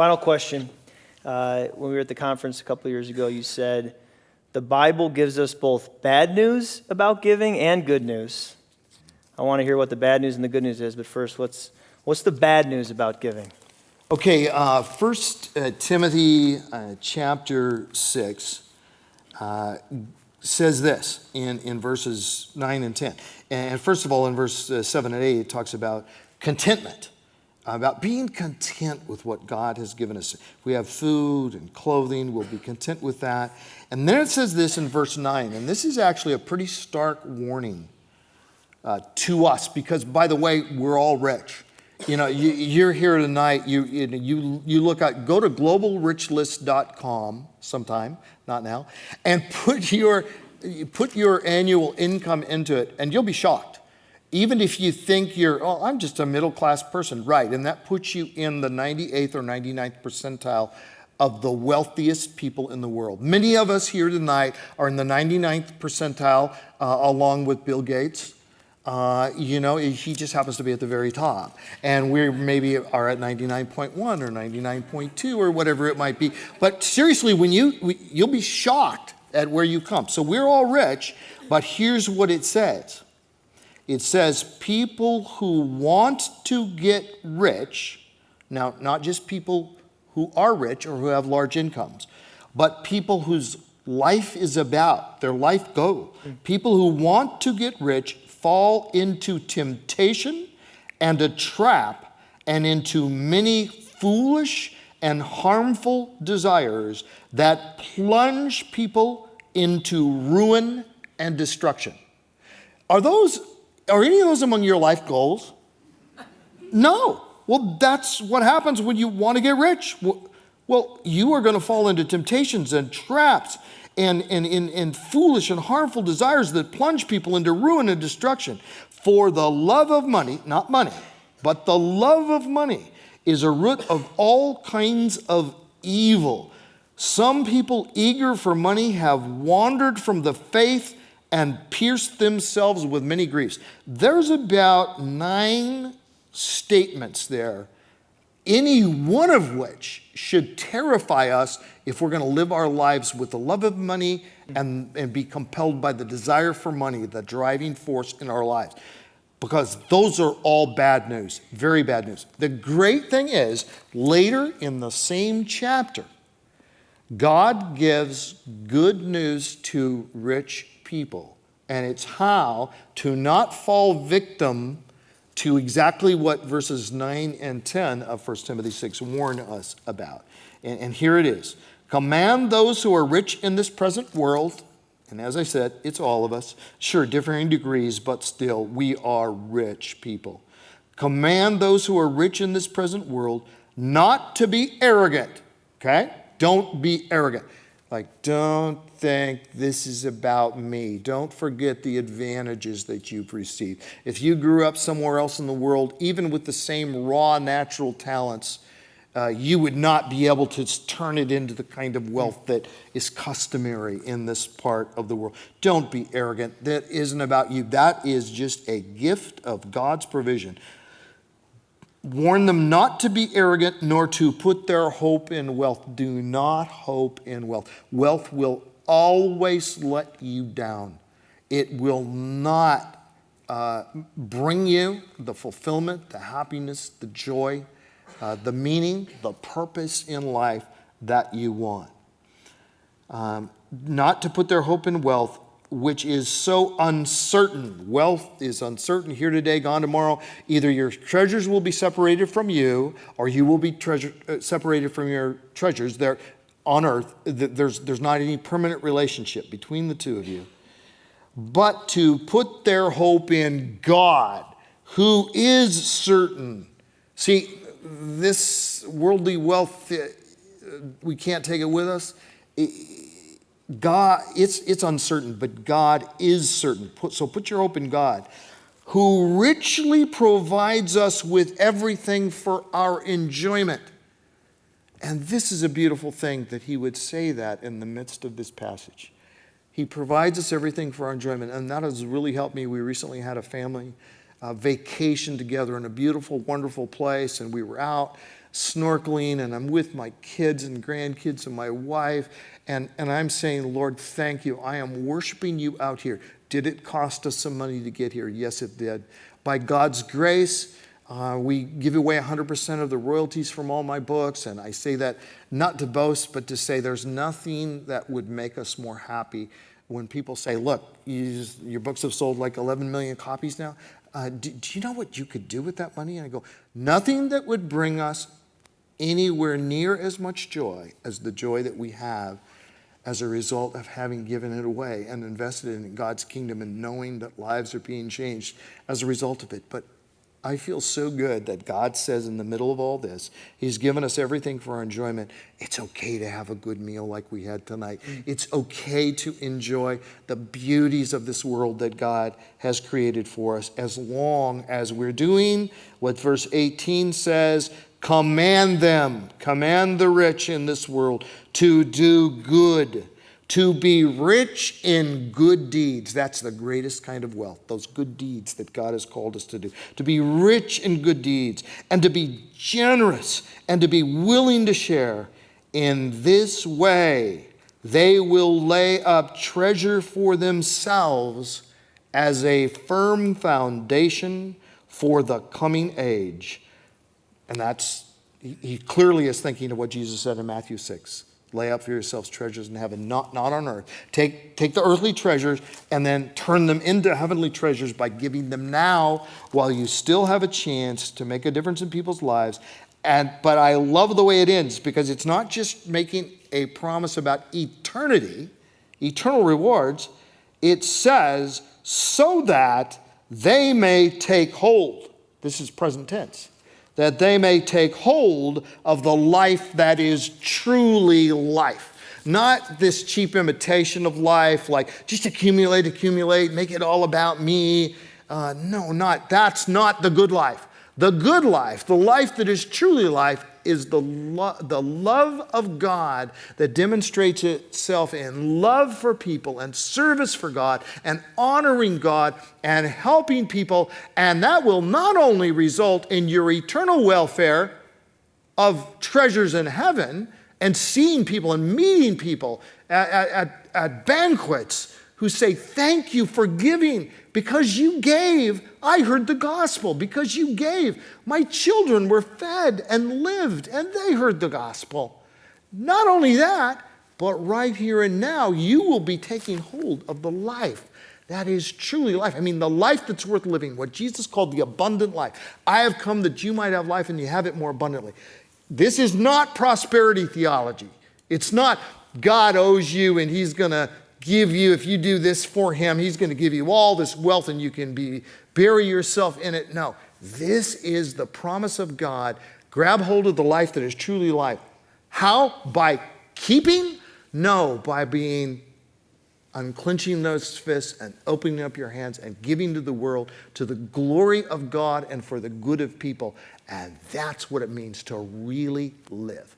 Final question. When we were at the conference a couple of years ago, you said, the Bible gives us both bad news about giving and good news. I want to hear what the bad news and the good news is, but first, what's the bad news about giving? Okay, 1 Timothy chapter 6 says this in verses 9 and 10. And first of all, in verse 7 and 8, it talks about contentment, about being content with what God has given us. If we have food and clothing, we'll be content with that. And then it says this in verse 9, and this is actually a pretty stark warning to us, because, by the way, we're all rich. You know, you're here tonight, you look at, go to globalrichlist.com sometime, not now, and put your annual income into it, and you'll be shocked. Even if you think I'm just a middle-class person, right, and that puts you in the 98th or 99th percentile of the wealthiest people in the world. Many of us here tonight are in the 99th percentile, along with Bill Gates. He just happens to be at the very top. And we maybe are at 99.1 or 99.2 or whatever it might be. But seriously, you'll be shocked at where you come. So we're all rich, but here's what it says. It says people who want to get rich, now not just people who are rich or who have large incomes, but people whose life is about, their life goal. People who want to get rich fall into temptation and a trap and into many foolish and harmful desires that plunge people into ruin and destruction. Are any of those among your life goals? No. Well, that's what happens when you want to get rich. Well, you are going to fall into temptations and traps and foolish and harmful desires that plunge people into ruin and destruction. For the love of money, not money, but the love of money is a root of all kinds of evil. Some people eager for money have wandered from the faith and pierced themselves with many griefs. There's about 9 statements there, any one of which should terrify us if we're going to live our lives with the love of money and be compelled by the desire for money, the driving force in our lives. Because those are all bad news, very bad news. The great thing is, later in the same chapter, God gives good news to rich people. And it's how to not fall victim to exactly what verses 9 and 10 of 1 Timothy 6 warn us about. And here it is. Command those who are rich in this present world, and as I said, it's all of us, sure, differing degrees, but still, we are rich people. Command those who are rich in this present world not to be arrogant, okay? Don't be arrogant. Like, don't think this is about me. Don't forget the advantages that you've received. If you grew up somewhere else in the world, even with the same raw natural talents, you would not be able to turn it into the kind of wealth that is customary in this part of the world. Don't be arrogant. That isn't about you. That is just a gift of God's provision. Warn them not to be arrogant, nor to put their hope in wealth. Do not hope in wealth. Wealth will always let you down. It will not bring you the fulfillment, the happiness, the joy, the meaning, the purpose in life that you want. Not to put their hope in wealth, which is so uncertain. Wealth is uncertain, here today, gone tomorrow. Either your treasures will be separated from you, or you will be separated from your treasures. There on earth, there's not any permanent relationship between the two of you. But to put their hope in God, who is certain. See, this worldly wealth, we can't take it with us. God, it's uncertain, but God is certain. So put your hope in God, who richly provides us with everything for our enjoyment. And this is a beautiful thing that he would say that in the midst of this passage. He provides us everything for our enjoyment, and that has really helped me. We recently had a family vacation together in a beautiful, wonderful place, and we were out snorkeling, and I'm with my kids and grandkids and my wife, and I'm saying, Lord, thank you. I am worshiping you out here. Did it cost us some money to get here? Yes, it did. By God's grace, we give away 100% of the royalties from all my books, and I say that not to boast, but to say there's nothing that would make us more happy when people say, look, your books have sold like 11 million copies now. Do you know what you could do with that money? And I go, nothing that would bring us anywhere near as much joy as the joy that we have as a result of having given it away and invested in God's kingdom and knowing that lives are being changed as a result of it. But I feel so good that God says in the middle of all this, he's given us everything for our enjoyment. It's okay to have a good meal like we had tonight. It's okay to enjoy the beauties of this world that God has created for us, as long as we're doing what verse 18 says, command the rich in this world to do good, to be rich in good deeds. That's the greatest kind of wealth, those good deeds that God has called us to do. To be rich in good deeds, and to be generous, and to be willing to share. In this way, they will lay up treasure for themselves as a firm foundation for the coming age. And he clearly is thinking of what Jesus said in Matthew 6. Lay up for yourselves treasures in heaven, not on earth. Take the earthly treasures and then turn them into heavenly treasures by giving them now while you still have a chance to make a difference in people's lives. But I love the way it ends, because it's not just making a promise about eternity, eternal rewards. It says, so that they may take hold. This is present tense. That they may take hold of the life that is truly life. Not this cheap imitation of life, like just accumulate, make it all about me. That's not the good life. The good life, the life that is truly life, is the love of God that demonstrates itself in love for people and service for God and honoring God and helping people. And that will not only result in your eternal welfare of treasures in heaven and seeing people and meeting people at banquets who say, thank you for giving. Because you gave, I heard the gospel. Because you gave, my children were fed and lived, and they heard the gospel. Not only that, but right here and now, you will be taking hold of the life that is truly life. I mean, the life that's worth living, what Jesus called the abundant life. I have come that you might have life and you have it more abundantly. This is not prosperity theology. It's not God owes you and he's going to give you, if you do this for him, he's going to give you all this wealth and you can bury yourself in it. No, this is the promise of God. Grab hold of the life that is truly life. How? By keeping? No, by unclenching those fists and opening up your hands and giving to the world, to the glory of God and for the good of people. And that's what it means to really live.